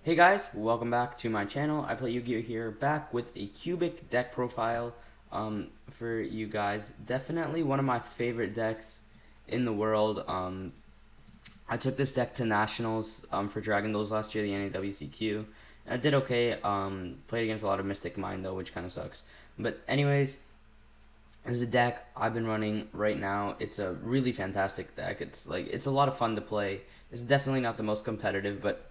Hey guys, welcome back to my channel. I play Yu-Gi-Oh here, back with a cubic deck profile for you guys. Definitely one of my favorite decks in the world. I took this deck to nationals for Dragon Duels last year, the NAWCQ. And I did okay. Played against a lot of Mystic Mind though, which kind of sucks. But anyways, this is a deck I've been running right now. It's a really fantastic deck. It's a lot of fun to play. It's definitely not the most competitive, but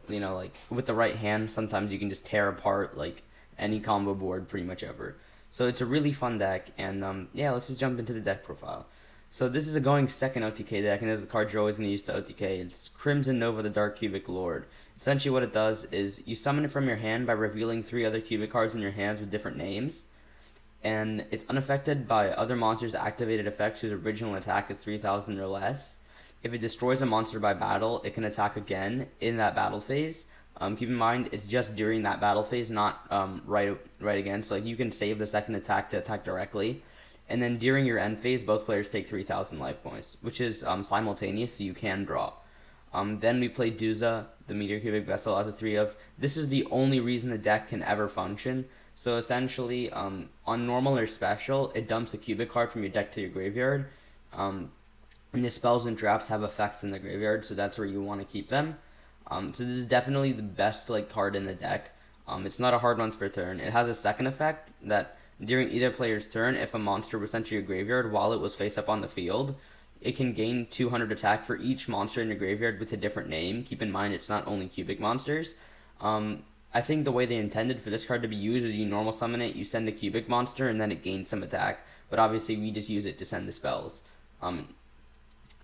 with the right hand, sometimes you can just tear apart like any combo board pretty much ever. So it's a really fun deck, and yeah, let's just jump into the deck profile. So this is a going second OTK deck, and as the card you're always going to use to OTK, it's Crimson Nova, the Dark Cubic Lord. Essentially what it does is you summon it from your hand by revealing 3 other cubic cards in your hands with different names, and it's unaffected by other monsters' activated effects whose original attack is 3,000 or less. If it destroys a monster by battle, it can attack again in that battle phase. Keep in mind, it's just during that battle phase, not right again. So like you can save the second attack to attack directly, and then during your end phase, both players take 3,000 life points, which is simultaneous, so you can draw. Then we play Duza, the Meteor Cubic Vessel, as a 3 of. This is the only reason the deck can ever function. So essentially, on normal or special, it dumps a cubic card from your deck to your graveyard. And the spells and traps have effects in the graveyard, so that's where you want to keep them. So this is definitely the best card in the deck. It's not a hard once per turn. It has a second effect that during either player's turn, if a monster was sent to your graveyard while it was face up on the field, it can gain 200 attack for each monster in your graveyard with a different name. Keep in mind, it's not only cubic monsters. I think the way they intended for this card to be used is you normal summon it, you send a cubic monster, and then it gains some attack. But obviously, we just use it to send the spells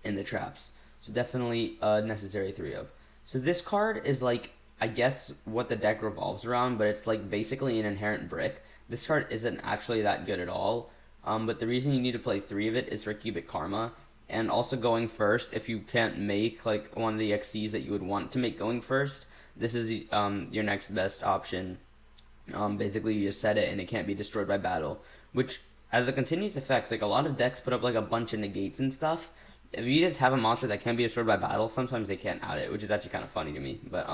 and the traps. So definitely a necessary 3 of. So this card is I guess what the deck revolves around, but it's basically an inherent brick. This card isn't actually that good at all. But the reason you need to play 3 of it is for cubic karma. And also going first, if you can't make one of the XCs that you would want to make going first, this is your next best option. Basically, you just set it and it can't be destroyed by battle. Which, as a continuous effect, a lot of decks put up a bunch of negates and stuff. If you just have a monster that can't be destroyed by battle, sometimes they can't out it, which is actually kind of funny to me. But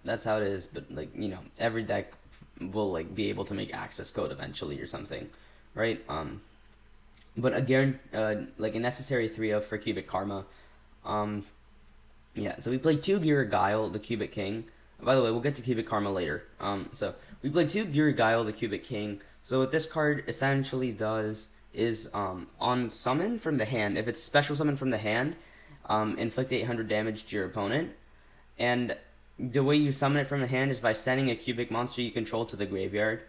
that's how it is. But every deck will be able to make access code eventually or something, right? But again, a necessary 3 of for cubic karma. Yeah, so we played 2 Gira Guile, the Cubic King. By the way, we'll get to Cubic Karma later. So we played 2 Gira Guile, the Cubic King. So what this card essentially does is on summon from the hand, if it's special summon from the hand, inflict 800 damage to your opponent. And the way you summon it from the hand is by sending a cubic monster you control to the graveyard.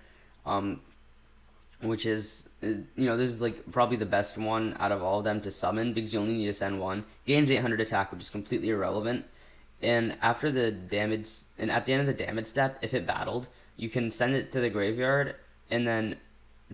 Which is, this is probably the best one out of all of them to summon because you only need to send one. Gains 800 attack, which is completely irrelevant. And after the damage, and at the end of the damage step, if it battled, you can send it to the graveyard and then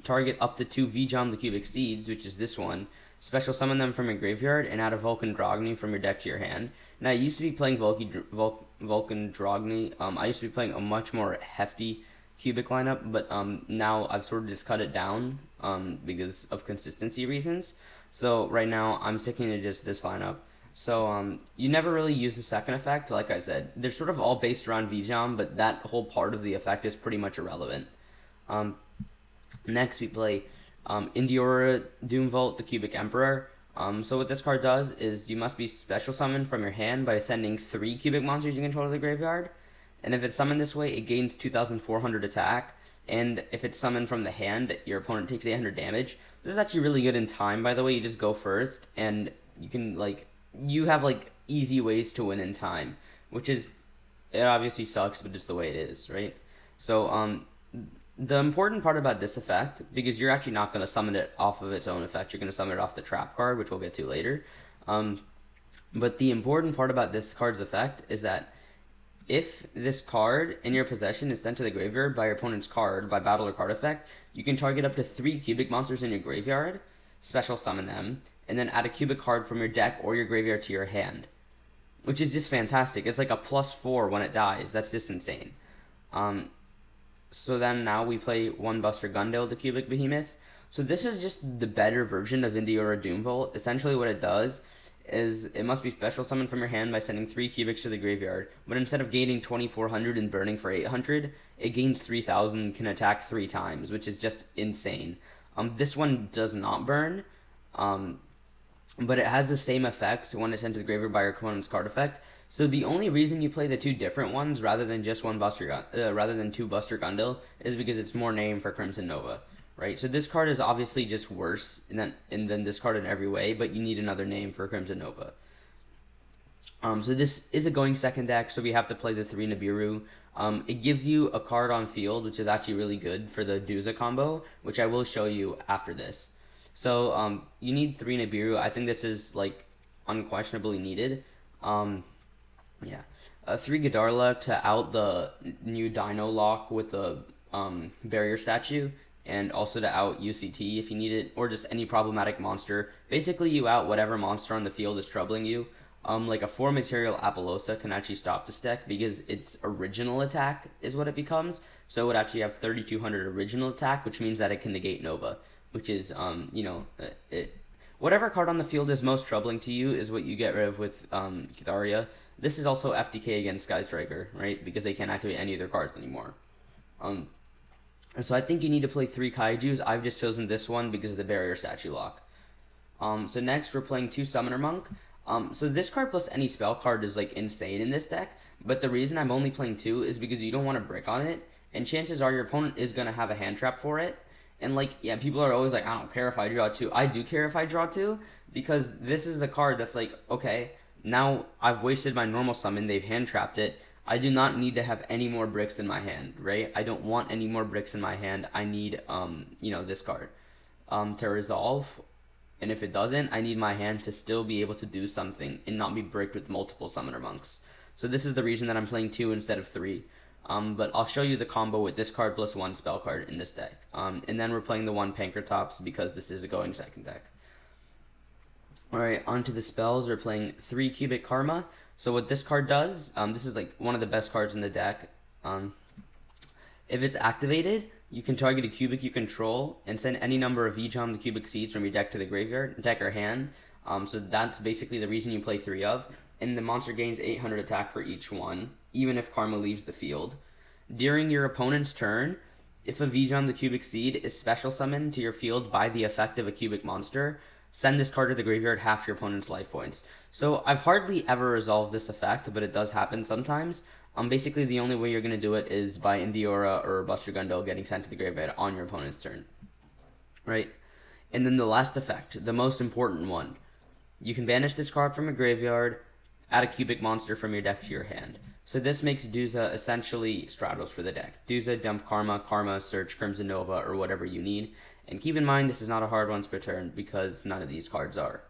target up to 2 Vijam the Cubic Seeds, which is this one. Special summon them from your graveyard and add a Vulcan Drogni from your deck to your hand. Now, I used to be playing Vulcan Drogni. I used to be playing a much more hefty cubic lineup, but now I've sort of just cut it down because of consistency reasons. So right now I'm sticking to just this lineup. So you never really use the second effect. Like I said, they're sort of all based around Vijam, but that whole part of the effect is pretty much irrelevant. Next we play Indiora Doomvault, the Cubic Emperor. So what this card does is you must be special summoned from your hand by sending 3 cubic monsters you control to the graveyard. And if it's summoned this way, it gains 2,400 attack. And if it's summoned from the hand, your opponent takes 800 damage. This is actually really good in time, by the way. You just go first, and you can, you have, easy ways to win in time. Which is, it obviously sucks, but just the way it is, right? So, the important part about this effect, because you're actually not going to summon it off of its own effect. You're going to summon it off the trap card, which we'll get to later. But the important part about this card's effect is that if this card in your possession is sent to the graveyard by your opponent's card by battle or card effect, you can target up to 3 cubic monsters in your graveyard, special summon them, and then add a cubic card from your deck or your graveyard to your hand. Which is just fantastic. It's like a +4 when it dies. That's just insane. So then now we play 1 Buster Gundale, the Cubic Behemoth. So this is just the better version of Indiora Doomvault. Essentially what it does is it must be special summoned from your hand by sending 3 cubics to the graveyard, but instead of gaining 2400 and burning for 800, it gains 3000 and can attack 3 times, which is just insane. This one does not burn, but it has the same effect when it's sent to the graveyard by your opponent's card effect. So the only reason you play the 2 different ones rather than just rather than 2 Buster Gundle is because it's more name for Crimson Nova, right? So this card is obviously just worse than this card in every way, but you need another name for Crimson Nova. So this is a going second deck, so we have to play the 3 Nibiru. It gives you a card on field, which is actually really good for the Duza combo, which I will show you after this. So you need 3 Nibiru. I think this is like unquestionably needed. Yeah. 3 Godarla to out the new Dino Lock with the barrier statue, and also to out UCT if you need it, or just any problematic monster. Basically, you out whatever monster on the field is troubling you. Like a 4 material Apollosa can actually stop this deck because its original attack is what it becomes. So it would actually have 3200 original attack, which means that it can negate Nova, which is, whatever card on the field is most troubling to you is what you get rid of with Catharia. This is also FTK against Sky Striker, right? Because they can't activate any of their cards anymore. So I think you need to play 3 Kaijus. I've just chosen this one because of the barrier statue lock. So next we're playing 2 Summoner Monk. So this card plus any spell card is like insane in this deck, but the reason I'm only playing 2 is because you don't want to brick on it, and chances are your opponent is going to have a hand trap for it. And like, yeah, people are always like, I don't care if I draw 2. I do care if I draw 2, because this is the card that's like, okay, now I've wasted my normal summon, they've hand trapped it. I do not need to have any more bricks in my hand, right? I don't want any more bricks in my hand. I need, this card to resolve. And if it doesn't, I need my hand to still be able to do something and not be bricked with multiple Summoner Monks. So this is the reason that I'm playing 2 instead of 3. But I'll show you the combo with this card plus 1 spell card in this deck. And then we're playing the 1 Pankratops because this is a going second deck. Alright, onto the spells. We're playing 3 Cubic Karma. So what this card does, this is like one of the best cards in the deck. If it's activated, you can target a cubic you control and send any number of Vijam the cubic seeds from your deck to the graveyard, deck or hand. So that's basically the reason you play 3 of. And the monster gains 800 attack for each one, even if Karma leaves the field. During your opponent's turn, if a Vijam the cubic seed is special summoned to your field by the effect of a cubic monster, send this card to the graveyard half your opponent's life points. So I've hardly ever resolved this effect, but it does happen sometimes. Basically, the only way you're going to do it is by Indiora or Buster Gundle getting sent to the graveyard on your opponent's turn. Right? And then the last effect, the most important one. You can banish this card from a graveyard, add a cubic monster from your deck to your hand. So this makes Duza essentially Stratos for the deck. Duza, dump Karma, Karma, search Crimson Nova, or whatever you need. And keep in mind, this is not a hard once per turn because none of these cards are.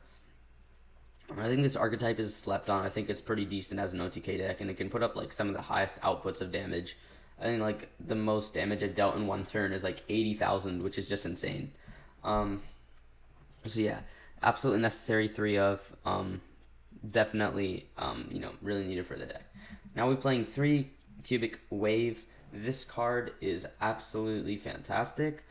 I think this archetype is slept on. I think it's pretty decent as an OTK deck, and it can put up like some of the highest outputs of damage. I think like the most damage I've dealt in one turn is like 80,000, which is just insane. So yeah, absolutely necessary 3 of. Definitely, really needed for the deck. Now we're playing 3 Cubic Wave. This card is absolutely fantastic.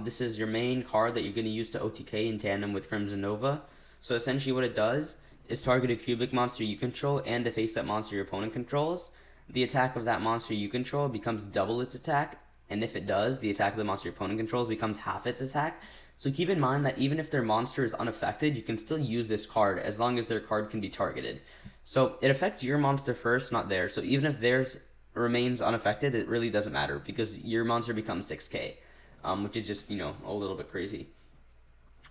This is your main card that you're going to use to OTK in tandem with Crimson Nova. So essentially what it does is target a cubic monster you control and a face-up monster your opponent controls. The attack of that monster you control becomes double its attack, and if it does, the attack of the monster your opponent controls becomes half its attack. So keep in mind that even if their monster is unaffected, you can still use this card as long as their card can be targeted. So it affects your monster first, not theirs. So even if theirs remains unaffected, it really doesn't matter because your monster becomes 6k, which is just, a little bit crazy.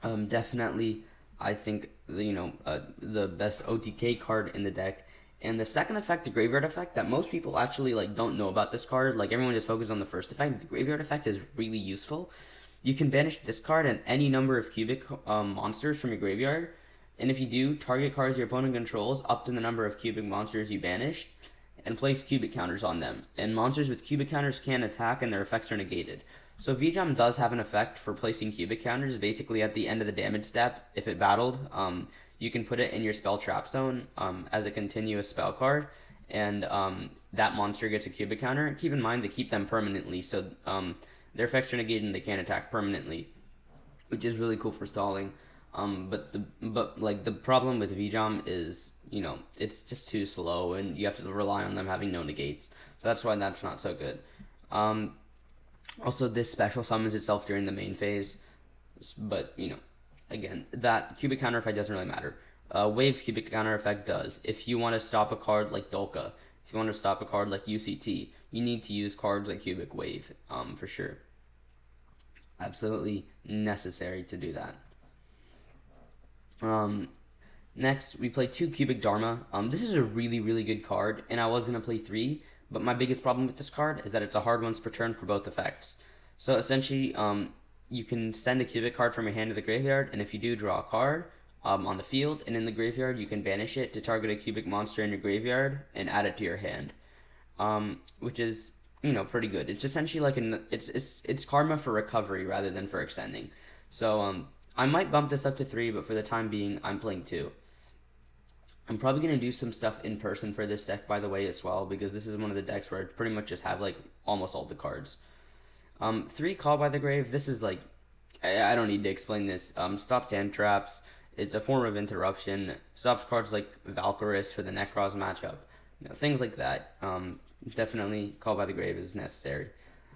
Definitely, I think, the best OTK card in the deck. And the second effect, the Graveyard effect, that most people actually don't know about this card. Like, everyone just focuses on the first effect. The Graveyard effect is really useful. You can banish this card and any number of cubic monsters from your graveyard. And if you do, target cards your opponent controls up to the number of cubic monsters you banished, and place cubic counters on them. And monsters with cubic counters can attack and their effects are negated. So Vijam does have an effect for placing cubic counters. Basically, at the end of the damage step, if it battled, you can put it in your spell trap zone as a continuous spell card, and that monster gets a cubic counter. Keep in mind to keep them permanently, so their effects are negated and they can't attack permanently, which is really cool for stalling. But like the problem with VJOM is, you know, it's just too slow and you have to rely on them having no negates. So that's why that's not so good. Also, this special summons itself during the main phase, but you know, again, that cubic counter effect doesn't really matter. Wave's cubic counter effect does. If you want to stop a card like Dolka, if you want to stop a card like UCT, you need to use cards like Cubic Wave, for sure. Absolutely necessary to do that. Next, we play 2 Cubic Dharma. This is a really, really good card, and I was going to play 3, but my biggest problem with this card is that it's a hard once per turn for both effects. So essentially, you can send a Cubic card from your hand to the graveyard, and if you do, draw a card on the field, and in the graveyard, you can banish it to target a Cubic monster in your graveyard and add it to your hand, which is, you know, pretty good. It's essentially like it's karma for recovery rather than for extending. So I might bump this up to 3, but for the time being, I'm playing 2. I'm probably going to do some stuff in person for this deck, by the way, as well, because this is one of the decks where I pretty much just have, like, almost all the cards. 3, Call by the Grave. This is, like, I don't need to explain this. Stops hand traps. It's a form of interruption. Stops cards like Valkyris for the Necros matchup. You know, things like that. Definitely Call by the Grave is necessary.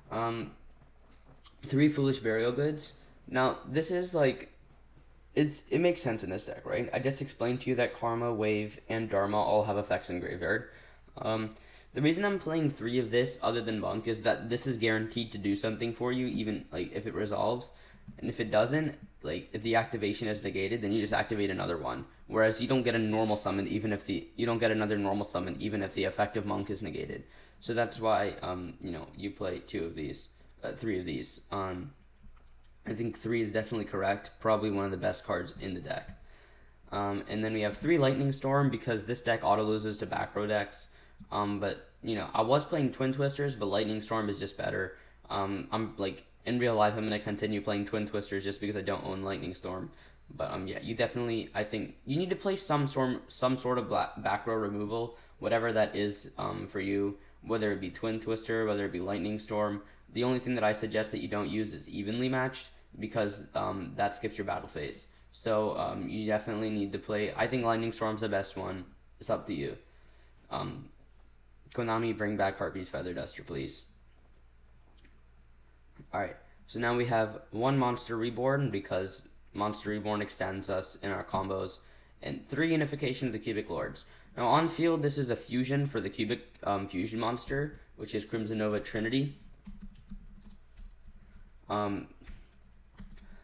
3, Foolish Burial Goods. Now, this is, like, it makes sense in this deck, right? I just explained to you that Karma, Wave, and Dharma all have effects in Graveyard. The reason I'm playing 3 of this, other than Monk, is that this is guaranteed to do something for you, even like if it resolves. And if it doesn't, like if the activation is negated, then you just activate another one. Whereas you don't get a normal summon even if you don't get another normal summon even if the effect of Monk is negated. So that's why you know, you play 2 of these, 3 of these. I think 3 is definitely correct. Probably one of the best cards in the deck. And then we have 3 Lightning Storm because this deck auto loses to back row decks. But you know, I was playing Twin Twisters, but Lightning Storm is just better. I'm like in real life, I'm gonna continue playing Twin Twisters just because I don't own Lightning Storm. But yeah, you definitely, I think you need to play some sort of back row removal, whatever that is for you. Whether it be Twin Twister, whether it be Lightning Storm. The only thing that I suggest that you don't use is Evenly Matched because that skips your battle phase. So you definitely need to play. I think Lightning Storm's the best one. It's up to you. Konami, bring back Harpy's Feather Duster, please. Alright, so now we have 1 Monster Reborn because Monster Reborn extends us in our combos, and 3 Unification of the Cubic Lords. Now on field, this is a fusion for the Cubic Fusion monster, which is Crimson Nova Trinity.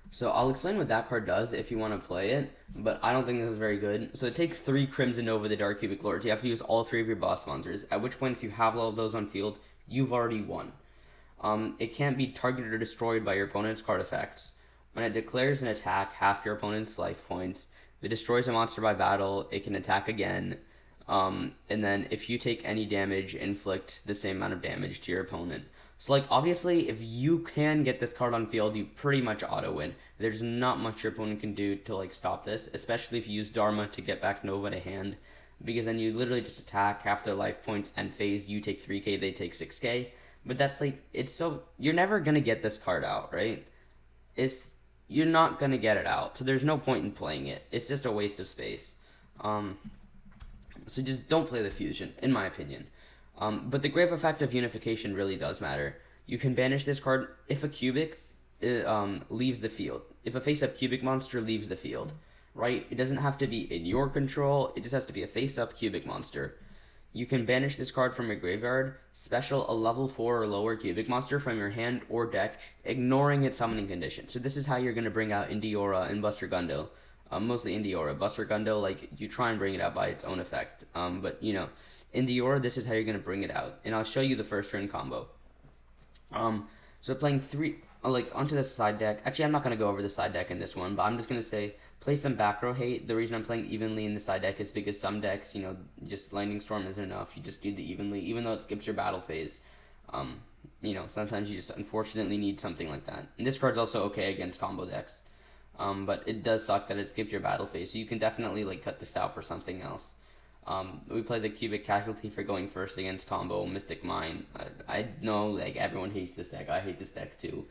So I'll explain what that card does if you want to play it, but I don't think this is very good. So it takes 3 Crimson Nova the Dark Cubic Lords. You have to use all 3 of your boss monsters, at which point if you have all of those on field, you've already won. It can't be targeted or destroyed by your opponent's card effects. When it declares an attack, half your opponent's life points. If it destroys a monster by battle, it can attack again. And then if you take any damage, inflict the same amount of damage to your opponent. So, like, obviously, if you can get this card on field, you pretty much auto-win. There's not much your opponent can do to, like, stop this, especially if you use Dharma to get back Nova to hand, because then you literally just attack, half their life points, and phase, you take 3k, they take 6k. But that's, like, it's so, you're never gonna get this card out, right? You're not gonna get it out, so there's no point in playing it. It's just a waste of space. So just don't play the fusion, in my opinion. But the grave effect of Unification really does matter. You can banish this card if a cubic leaves the field. If a face-up cubic monster leaves the field, right? It doesn't have to be in your control. It just has to be a face-up cubic monster. You can banish this card from your graveyard, special a level 4 or lower cubic monster from your hand or deck, ignoring its summoning condition. So this is how you're going to bring out Indiora and Buster Gundo. Mostly Indiora. Buster Gundo, like, you try and bring it out by its own effect. But, you know, Indiora, this is how you're going to bring it out. And I'll show you the first turn combo. So playing 3, like, onto the side deck. Actually, I'm not going to go over the side deck in this one, but I'm just going to say, play some back row hate. The reason I'm playing evenly in the side deck is because some decks, you know, just Lightning Storm isn't enough. You just do the evenly, even though it skips your battle phase. You know, sometimes you just unfortunately need something like that. And this card's also okay against combo decks. But it does suck that it skips your battle phase, so you can definitely, like, cut this out for something else. We play the Cubic Casualty for going first against combo Mystic Mine. I know, like, everyone hates this deck. I hate this deck too.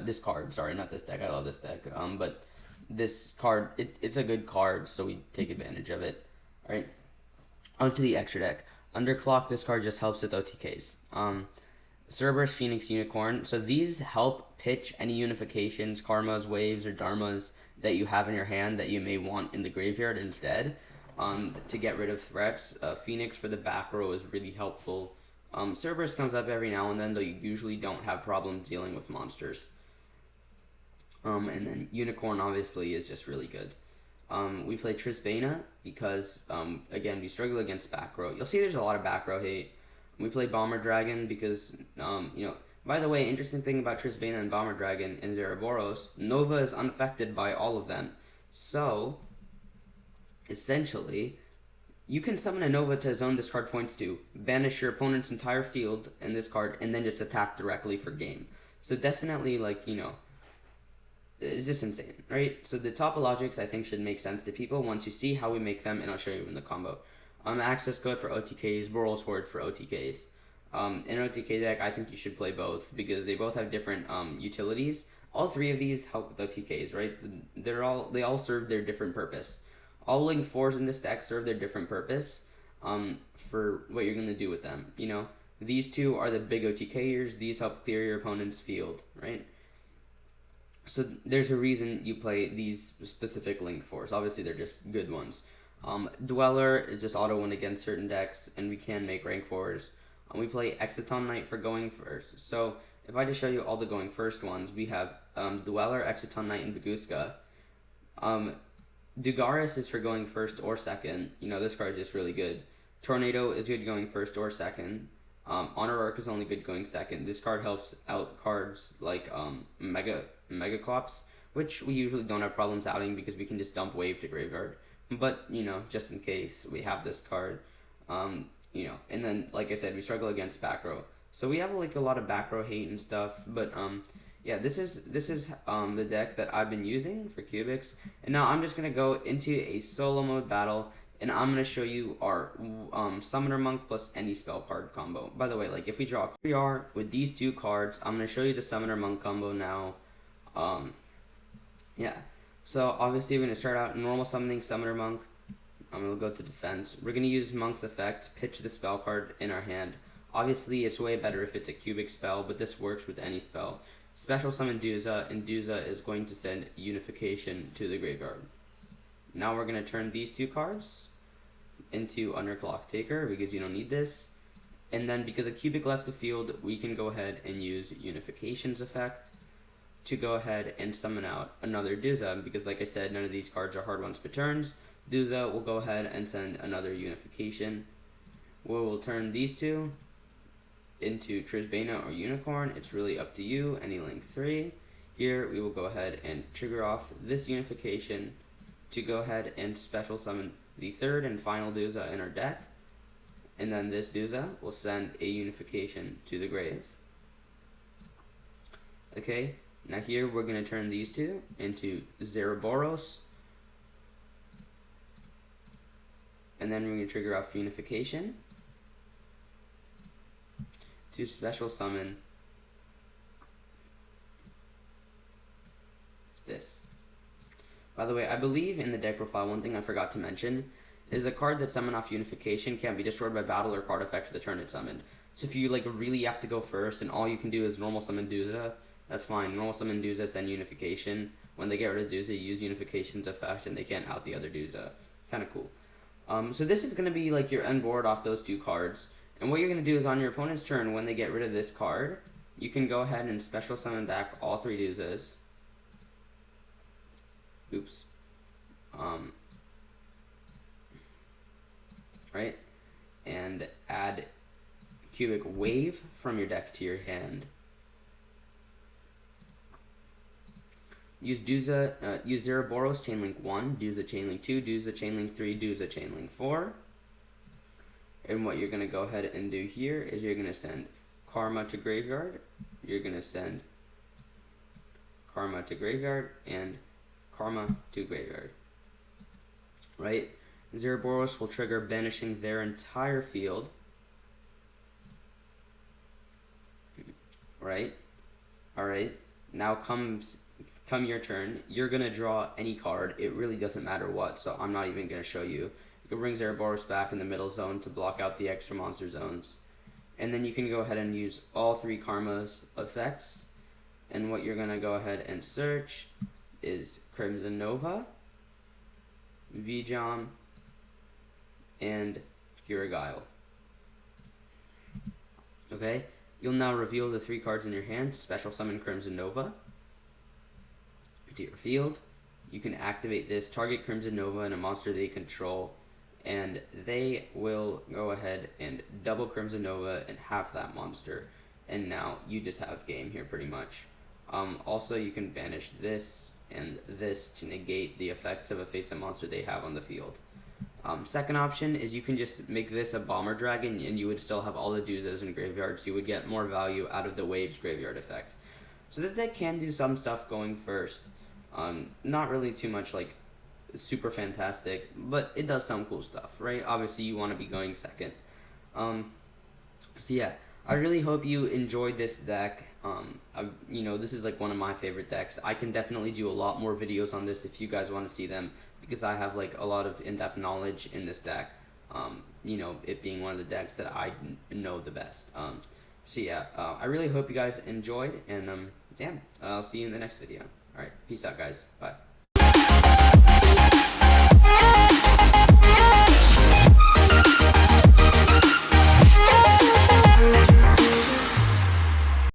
This card, sorry, not this deck. I love this deck. But this card, it's a good card, so we take advantage of it. All right, onto the extra deck. Underclock, this card just helps with OTKs. Cerberus, Phoenix, Unicorn. So these help pitch any unifications, karmas, waves, or dharmas that you have in your hand that you may want in the graveyard instead. To get rid of threats. Phoenix for the back row is really helpful. Cerberus comes up every now and then, though you usually don't have problems dealing with monsters. And then Unicorn obviously is just really good. We play Trisbana because, again, we struggle against back row. You'll see there's a lot of back row hate. We play Bomber Dragon because, by the way, interesting thing about Trisbana and Bomber Dragon and Zeraboros, Nova is unaffected by all of them. So, essentially, you can summon a Nova to zone this card points to, banish your opponent's entire field in this card, and then just attack directly for game. So definitely, it's just insane, right? So the topologics, I think, should make sense to people once you see how we make them, and I'll show you in the combo. Access code for OTKs, Boros Horde for OTKs. In OTK deck, I think you should play both because they both have different utilities. All three of these help with OTKs, right? They all serve their different purpose. All Link 4s in this deck serve their different purpose for what you're going to do with them. These two are the big OTKers. These help clear your opponent's field, right? So there's a reason you play these specific Link 4s. Obviously, they're just good ones. Dweller is just auto win against certain decks, and we can make rank 4s. We play Exciton Knight for going first. So if I just show you all the going first ones, we have Dweller, Exciton Knight, and Baguska. Dugaris is for going first or second. This card is just really good. Tornado is good going first or second. Honor Arc is only good going second. This card helps out cards like Megaclops, which we usually don't have problems outing because we can just dump Wave to graveyard. But, just in case we have this card, and then, like I said, we struggle against back row. So we have, a lot of back row hate and stuff, but, yeah, this is the deck that I've been using for Cubics. And now I'm just going to go into a solo mode battle, and I'm going to show you our Summoner Monk plus any spell card combo. By the way, if we draw, we are with these two cards. I'm going to show you the Summoner Monk combo now. Yeah. So obviously we're going to start out normal summoning Summoner Monk. I'm going to go to defense. We're going to use Monk's effect, pitch the spell card in our hand. Obviously it's way better if it's a cubic spell, but this works with any spell. Special summon Duza, and Duza is going to send Unification to the graveyard. Now we're going to turn these two cards into Underclock Taker because you don't need this. And then because a cubic left the field, we can go ahead and use Unification's effect to go ahead and summon out another Duza, because like I said, none of these cards are hard ones per turns. Duza will go ahead and send another Unification. We will turn these two into Trisbana or Unicorn. It's really up to you, any Link 3. Here we will go ahead and trigger off this Unification to go ahead and special summon the third and final Duza in our deck. And then this Duza will send a Unification to the grave. Okay. Now here we're going to turn these two into Zeraboros. And then we're going to trigger off Unification to special summon this. By the way, I believe in the deck profile, one thing I forgot to mention is a card that summon off Unification can't be destroyed by battle or card effects the turn it's summoned. So if you really have to go first and all you can do is normal summon Duza, that's fine. Normal summon Duza, send Unification. When they get rid of Duza, use Unification's effect and they can't out the other Duza. Kind of cool. So this is going to be your end board off those two cards. And what you're going to do is on your opponent's turn, when they get rid of this card, you can go ahead and special summon back all three Duzas. Oops. Right? And add Cubic Wave from your deck to your hand. Use Duza, use Zeraboros Chainlink 1, Duza Chainlink 2, Duza Chainlink 3, Duza Chainlink 4. And what you're going to go ahead and do here is you're going to send Karma to graveyard, you're going to send Karma to graveyard, and Karma to graveyard. Right? Zeraboros will trigger banishing their entire field. Right? Alright. Now comes come your turn, you're gonna draw any card. It really doesn't matter what, so I'm not even gonna show you. You can bring Zeraboros back in the middle zone to block out the extra monster zones. And then you can go ahead and use all 3 Karma's effects. And what you're gonna go ahead and search is Crimson Nova, Vijam, and Giragail. Okay, you'll now reveal the 3 cards in your hand, special summon Crimson Nova to your field. You can activate this, target Crimson Nova and a monster they control, and they will go ahead and double Crimson Nova and half that monster. And now you just have game here pretty much. Also, you can banish this and this to negate the effects of a face-up monster they have on the field. Second option is you can just make this a Bomber Dragon and you would still have all the Duzas in graveyards. You would get more value out of the Waves graveyard effect. So this deck can do some stuff going first. Not really too much like super fantastic, but it does some cool stuff, right? Obviously you want to be going second. So yeah, I really hope you enjoyed this deck. This is like one of my favorite decks. I can definitely do a lot more videos on this if you guys want to see them, because I have like a lot of in-depth knowledge in this deck. It being one of the decks that I know the best. So yeah, I really hope you guys enjoyed, and I'll see you in the next video. Alright, peace out guys, bye.